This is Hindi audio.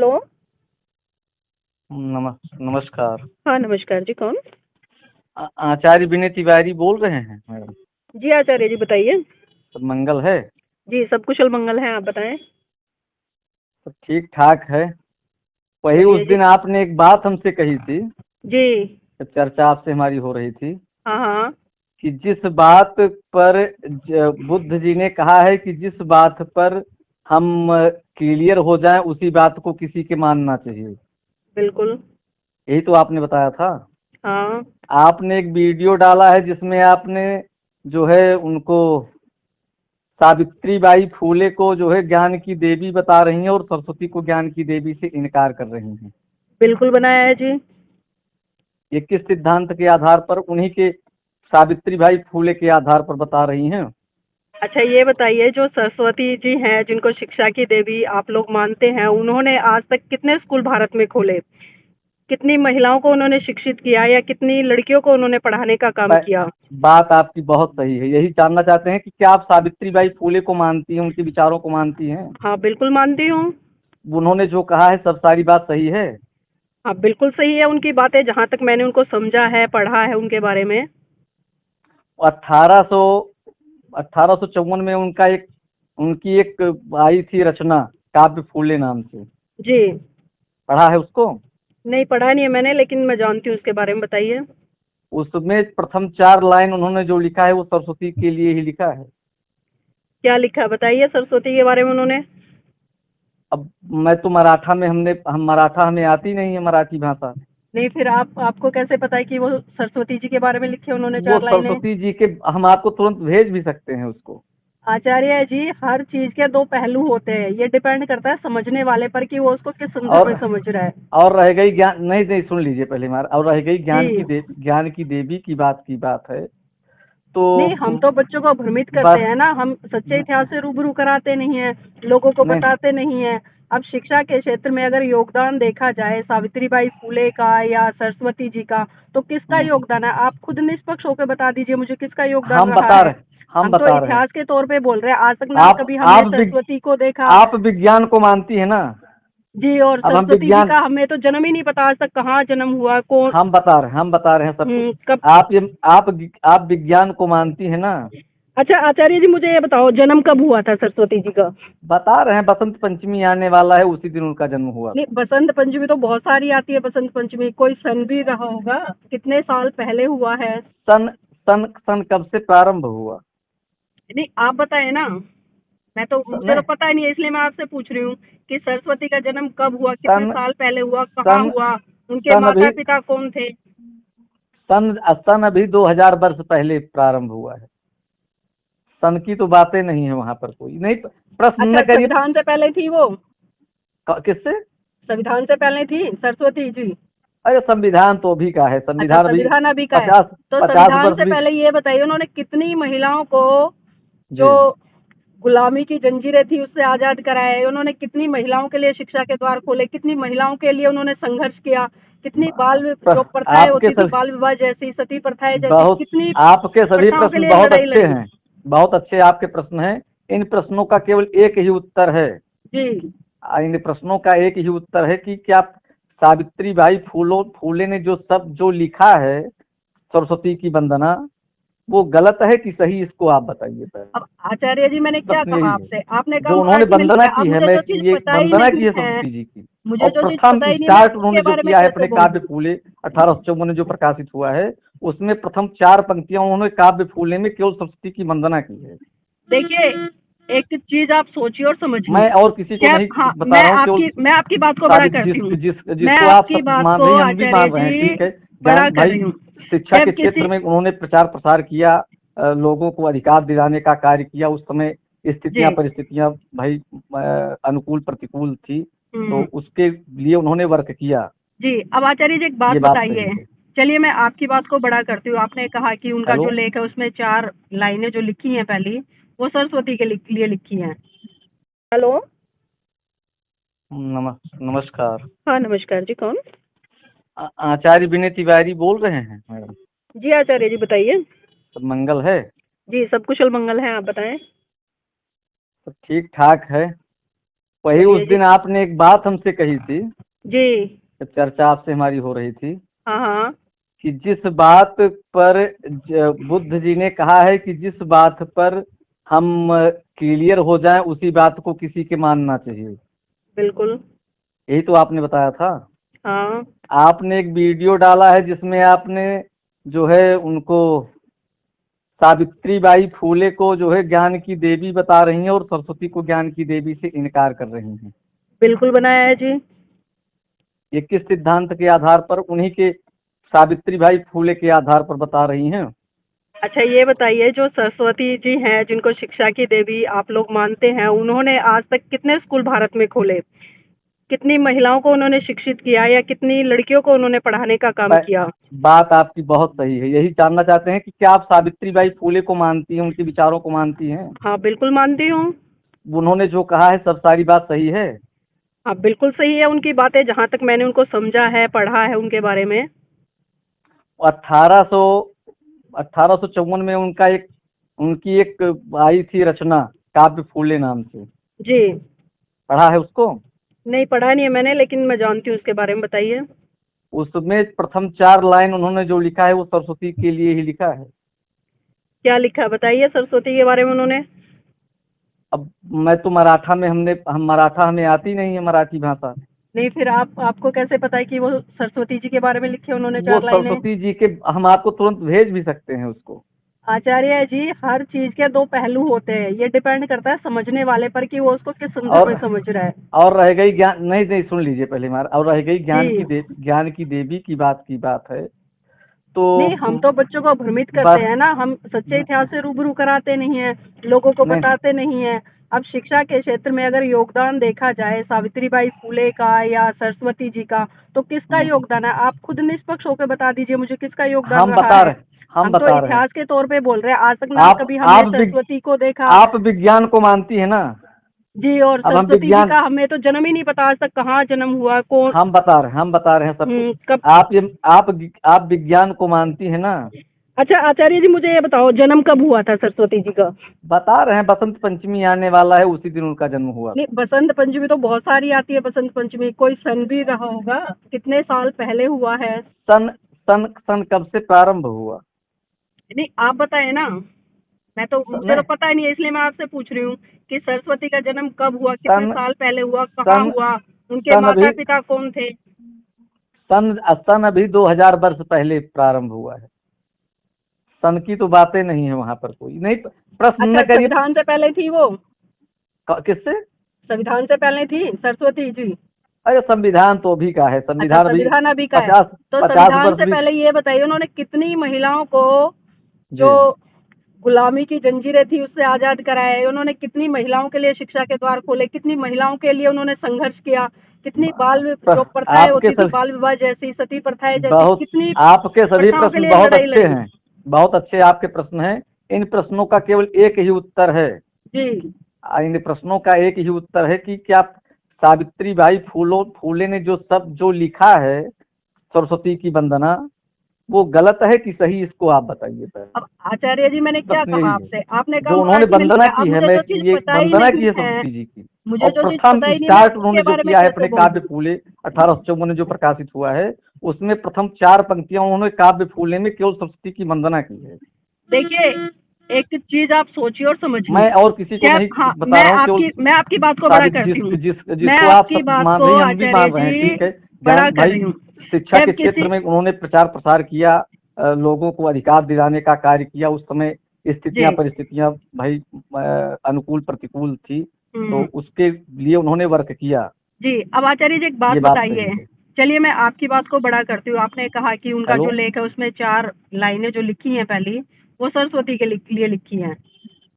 हेलो। नमस्कार। हाँ नमस्कार जी, कौन? आचार्य विनय तिवारी बोल रहे हैं मैडम। जी आचार्य जी, बताइए। सब मंगल है? जी सब कुशल मंगल है, आप बताएं। सब ठीक ठाक है। वही उस चलिए जी। दिन आपने एक बात हमसे कही थी, जी। जब चर्चा आपसे हमारी हो रही थी, हाँ हाँ। कि जिस बात पर बुद्ध जी ने कहा है कि जिस बात पर हम क्लियर हो जाएं उसी बात को किसी के मानना चाहिए, बिल्कुल। यही तो आपने बताया था। हाँ। आपने एक वीडियो डाला है जिसमें आपने जो है उनको सावित्रीबाई फूले को जो है ज्ञान की देवी बता रही हैं और सरस्वती को ज्ञान की देवी से इनकार कर रही हैं। बिल्कुल बनाया है जी। ये किस सिद्धांत के आधार पर, उन्हीं के सावित्रीबाई फूले के आधार पर बता रही हैं? अच्छा ये बताइए, जो सरस्वती जी हैं जिनको शिक्षा की देवी आप लोग मानते हैं, उन्होंने आज तक कितने स्कूल भारत में खोले? कितनी महिलाओं को उन्होंने शिक्षित किया या कितनी लड़कियों को उन्होंने पढ़ाने का काम किया? बात आपकी बहुत सही है। यही जानना चाहते हैं कि क्या आप सावित्रीबाई फूले को मानती हैं, उनके विचारों को मानती हैं? हाँ बिल्कुल मानती हूँ। उन्होंने जो कहा है सब सारी बात सही है? हाँ बिल्कुल सही है उनकी बातें, जहाँ तक मैंने उनको समझा है, पढ़ा है उनके बारे में। 1800 1854 में उनकी एक आई थी रचना, काव्य फूले नाम से। जी। पढ़ा है उसको? नहीं पढ़ा नहीं है मैंने, लेकिन मैं जानती हूँ उसके बारे में, बताइए। उसमें प्रथम 4 लाइन उन्होंने जो लिखा है वो सरस्वती के लिए ही लिखा है। क्या लिखा है बताइए सरस्वती के बारे में उन्होंने। अब मैं तो मराठा में, हम मराठा, हमें आती नहीं है मराठी भाषा। नहीं फिर आपको कैसे पता है कि वो सरस्वती जी के बारे में लिखे उन्होंने वो 4 लाइनें? सरस्वती जी के, हम आपको तुरंत भेज भी सकते हैं उसको। आचार्य जी, हर चीज के दो पहलू होते हैं, ये डिपेंड करता है समझने वाले पर कि वो उसको किस संदर्भ और में समझ रहा है। और रह गई ज्ञान, नहीं नहीं सुन लीजिए पहले हमारा, और रह गई जी। ज्ञान की देवी की बात है तो नहीं हम तो बच्चों को भ्रमित करते बस। हैं ना, हम सच्चे इतिहास से रूबरू कराते नहीं है, लोगों को नहीं, बताते नहीं है। अब शिक्षा के क्षेत्र में अगर योगदान देखा जाए सावित्रीबाई फुले का या सरस्वती जी का, तो किसका योगदान है? आप खुद निष्पक्ष होकर बता दीजिए मुझे, किसका योगदान हम रहा बता है? रहे हम हम तो बता रहे हैं। इतिहास के तौर पे बोल रहे हैं, आज तक ना आप कभी हमने आप विग, सरस्वती को देखा। आप विज्ञान को मानती है ना? जी, और अब हम सरस्वती जी विज्ञान, का हमें तो जन्म ही नहीं पता आज तक, कहाँ जन्म हुआ, कौन। हम बता रहे हैं सब कुछ। कब। आप ये आप विज्ञान को मानती है ना? अच्छा आचार्य जी, मुझे ये बताओ जन्म कब हुआ था सरस्वती जी का? बता रहे हैं, बसंत पंचमी आने वाला है, उसी दिन उनका जन्म हुआ नहीं था। बसंत पंचमी तो बहुत सारी आती है, बसंत पंचमी कोई सन भी रहा होगा, कितने साल पहले हुआ है? सन सन सन कब से प्रारंभ हुआ? नहीं आप बताए ना। मैं तो, मुझे तो नहीं, पता ही नहीं है, इसलिए मैं आपसे पूछ रही हूँ कि सरस्वती का जन्म कब हुआ, कितने सन साल पहले हुआ, कहाँ सन हुआ, उनके सन अभी माता पिता कौन थे? सन अभी 2000 वर्ष पहले प्रारंभ हुआ है। सन की तो बातें नहीं है वहां पर, कोई नहीं। प्रश्न न अच्छा करिए। संविधान से पहले थी वो? किससे? संविधान से पहले थी सरस्वती जी? अरे संविधान तो अभी का है, अच्छा संविधान अभी संविधान अभी का है। पचास तो पचास संविधान वर्ष से भी। पहले ये बताइए उन्होंने कितनी महिलाओं को, जी, जो गुलामी की जंजीरें थी उससे आजाद कराया है, उन्होंने कितनी महिलाओं के लिए शिक्षा के द्वार खोले, कितनी महिलाओं के लिए उन्होंने संघर्ष किया, कितनी जो प्रथाएं आपके होती थी सभी बाल विवाह जैसी, सती प्रथाएं जैसी, बहुत कितनी आपके सभी प्रथाओं के प्रश्न लिए बहुत लड़ाई अच्छे लड़ी। हैं। बहुत अच्छे आपके प्रश्न हैं। इन प्रश्नों का केवल एक ही उत्तर है। जी। इन प्रश्नों का एक ही उत्तर है कि क्या सावित्रीबाई फूले ने जो लिखा है सरस्वती की वंदना, वो गलत है कि सही, इसको आप बताइए पहले। अब आचार्य जी मैंने क्या प्रश्न कहा यही है। आपसे, आपने कहा जो उन्होंने मराठी में वंदना लिखा है, अब की है, मुझे मैं जो चीज ये पता ही वंदना की नहीं है है, सरस्वती जी की। मुझे और जो चीज प्रथम पता ही नहीं, मैं स्टार्ट उसके उन्होंने जो बारे में किया है कैसे अपने काव्य बोलूं? फूले 1854 में जो प्रकाशित हुआ है, उसमें प्रथम 4 पंक्तियां उन्होंने काव्य फूले में केवल सरस्वती की वंदना की है। देखिए, एक चीज आप सोचिए और समझिए। मैं और किसी को क्या, नहीं हाँ बता रहा हूँ, केवल मैं आपकी बात को बड़ा साबित करती हूँ। मैं जिसको आप आपकी सत्य बात मान को रही हैं, हम भी आचार्य मान रहे हैं, जी ठीक है। बड़ा ज्ञान कर भाई, रही हूँ। शिक्षा के जब क्षेत्र किसी, में उन्होंने प्रचार प्रसार किया, लोगों को अधिकार दिलाने का कार्य किया। उस समय जी। परिस्थितियां भाई अनुकूल प्रतिकूल थी, तो हम्म। उसके लिए उन्होंने वर्क किया। जी अब आचार्य जी एक बात ये बात बताइए। सही है। चलिए मैं आपकी बात को बड़ा करती हूँ, आपने कहा कि उनका हेलो। जो लेख है उसमें 4 लाइनें जो लिखी हैं पहली, वो सरस्वती के लिए लिखी हैं। हेलो। नमस्कार। हाँ नमस्कार जी, कौन? आचार्य विनय तिवारी बोल रहे हैं मैडम। जी आचार्य जी, बताइए। सब मंगल है? जी सब कुशल मंगल है, आप बताएं। सब ठीक ठाक है। वही उस चलिए जी। दिन आपने एक बात हमसे कही थी, जी। जब चर्चा आपसे हमारी हो रही थी, हाँ हाँ। कि जिस बात पर बुद्ध जी ने कहा है कि जिस बात पर हम क्लियर हो जाएं उसी बात को किसी के मानना चाहिए, बिल्कुल। यही तो आपने बताया था। हाँ। आपने एक वीडियो डाला है जिसमें आपने जो है उनको सावित्री बाई फूले को जो है ज्ञान की देवी बता रही हैं और सरस्वती को ज्ञान की देवी से इनकार कर रही हैं। बिल्कुल बनाया है जी। ये किस सिद्धांत के आधार पर, उन्हीं के सावित्री बाई फूले के आधार पर बता रही हैं? अच्छा ये बताइए, जो सरस्वती जी हैं जिनको शिक्षा की देवी आप लोग मानते हैं, उन्होंने आज तक कितने स्कूल भारत में खोले, कितनी महिलाओं को उन्होंने शिक्षित किया या कितनी लड़कियों को उन्होंने पढ़ाने का काम ब- किया? बात आपकी बहुत सही है। यही जानना चाहते हैं कि क्या आप सावित्री बाई फूले को मानती हैं, उनके विचारों को मानती हैं? हाँ बिल्कुल मानती हूँ। उन्होंने जो कहा है सब सारी बात सही है? हाँ बिल्कुल सही है उनकी बातें, जहाँ तक मैंने उनको समझा है, पढ़ा है उनके बारे में। 1800 1854 में उनकी एक आई थी रचना, काव्य फूले नाम से, जी। पढ़ा है उसको? नहीं पढ़ा नहीं है मैंने, लेकिन मैं जानती हूँ उसके बारे में, बताइए। उसमें प्रथम 4 लाइन उन्होंने जो लिखा है वो सरस्वती के लिए ही लिखा है। क्या लिखा है बताइए सरस्वती के बारे में उन्होंने। अब मैं तो मराठा में, हम मराठा, हमें आती नहीं है मराठी भाषा। नहीं फिर आपको कैसे पता है कि वो सरस्वती जी के बारे में लिखे उन्होंने वो 4 लाइनें? सरस्वती जी के, हम आपको तुरंत भेज भी सकते हैं उसको। आचार्य जी, हर चीज के दो पहलू होते हैं, ये डिपेंड करता है समझने वाले पर कि वो उसको किस संदर्भ और में समझ रहा है। और रह गई ज्ञान, नहीं नहीं सुन लीजिए पहले हमारा, और रह गई जी। ज्ञान की देवी की बात है तो नहीं, हम तो बच्चों को भ्रमित करते बस। हैं ना, हम सच्चे इतिहास से रूबरू कराते नहीं है, लोगों को नहीं, बताते नहीं है। अब शिक्षा के क्षेत्र में अगर योगदान देखा जाए सावित्रीबाई फुले का या सरस्वती जी का, तो किसका हम्म, योगदान है? आप खुद निष्पक्ष होकर बता दीजिए मुझे, किसका योगदान हम रहा बता है? रहे हम हम तो बता रहे हैं। इतिहास के तौर पे बोल रहे हैं, आज तक ना आप कभी हमने आप विग, सरस्वती को देखा। आप विज्ञान को मानती है ना? जी, और अब हम सरस्वती जी विज्ञान, का हमें तो जन्म ही नहीं पता आज तक, कहाँ जन्म हुआ, कौन। हम बता रहे हैं सब कुछ। कब। आप ये आप विज्ञान को मानती है ना? अच्छा आचार्य जी, मुझे ये बताओ जन्म कब हुआ था सरस्वती जी का? बता रहे हैं, बसंत पंचमी आने वाला है, उसी दिन उनका जन्म हुआ नहीं, था। बसंत पंचमी तो बहुत सारी आती है, बसंत पंचमी कोई सन भी रहा होगा, कितने साल पहले हुआ है? सन सन सन कब से प्रारंभ हुआ? नहीं आप बताए ना। मैं तो, मुझे तो नहीं, पता ही नहीं है, इसलिए मैं आपसे पूछ रही हूँ कि सरस्वती का जन्म कब हुआ, कितने सन साल पहले हुआ, कहाँ सन हुआ, उनके सन माता अभी पिता कौन थे? सन अभी 2000 वर्ष पहले प्रारंभ हुआ है। सन की तो बातें नहीं है वहां पर, कोई नहीं। प्रश्न न अच्छा, करिए। संविधान से पहले थी वो? किससे? संविधान से पहले थी सरस्वती जी? अरे संविधान तो अभी का है, अच्छा, संविधान अभी संविधान अभी का है। पचास तो पचास संविधान वर्ष से भी। पहले ये बताइए उन्होंने कितनी महिलाओं को, जी, जो गुलामी की जंजीरें थी उससे आजाद कराया है, उन्होंने कितनी महिलाओं के लिए शिक्षा के द्वार खोले, कितनी महिलाओं के लिए उन्होंने संघर्ष किया, कितनी जो प्रथाएं आपके होती थी सभी बाल विवाह जैसी, सती प्रथाएं जैसी, बहुत कितनी आपके सभी प्रथाओं के प्रश्न लिए बहुत लड़ाई अच्छे लड़ी। हैं। बहुत अच्छे आपके प्रश्न हैं। इन प्रश्नों का केवल एक ही उत्तर है। जी। इन प्रश्नों का एक ही उत्तर है कि क्या सावित्री बाई फूले ने जो लिखा है सरस्वती की वंदना, वो गलत है कि सही, इसको आप बताइए पहले। अब आचार्य जी, मैंने क्या प्रश्न कहा यही है। आपसे, आपने कहा जो उन्होंने मराठी में वंदना लिखा है, अब की है, मुझे मैं जो चीज ये पता ही वंदना की नहीं है है, सरस्वती जी की। मुझे और जो चीज प्रथम पता ही नहीं, मैं स्टार्ट उसके उन्होंने जो बारे में किया है कैसे अपने बोलूं? काव्य फूले 1854 में जो प्रकाशित हुआ है, उसमें प्रथम 4 पंक्तियां उन्होंने काव्य फूले में केवल सरस्वती की वंदना की है। देखिए, एक चीज आप सोचिए और समझिए। मैं और किसी को क्या, नहीं हाँ, बता रहा हूँ, केवल मैं आपकी बात को बड़ा साबित करती हूँ। मैं जिसको आप आपकी सब बात मान को रही हैं, हम भी आचार्य मान रहे हैं, जी ठीक है। बड़ा ज्ञान कर भाई, रही हूँ। शिक्षा के जब क्षेत्र किसी, में उन्होंने प्रचार प्रसार किया, लोगों को अधिकार दिलाने का कार्य किया। उस समय जी। परिस्थितियां भाई अनुकूल प्रतिकूल थी, तो हम्म। उसके लिए उन्होंने वर्क किया। जी, अब आचार्य जी एक बात ये बात बताइए। सही है। चलिए मैं आपकी बात को बड़ा करती हूँ, आपने कहा कि उनका हेलो। जो लेख है उसमें 4 लाइनें जो लिखी हैं पहली, वो सरस्वती के लिए लिखी हैं।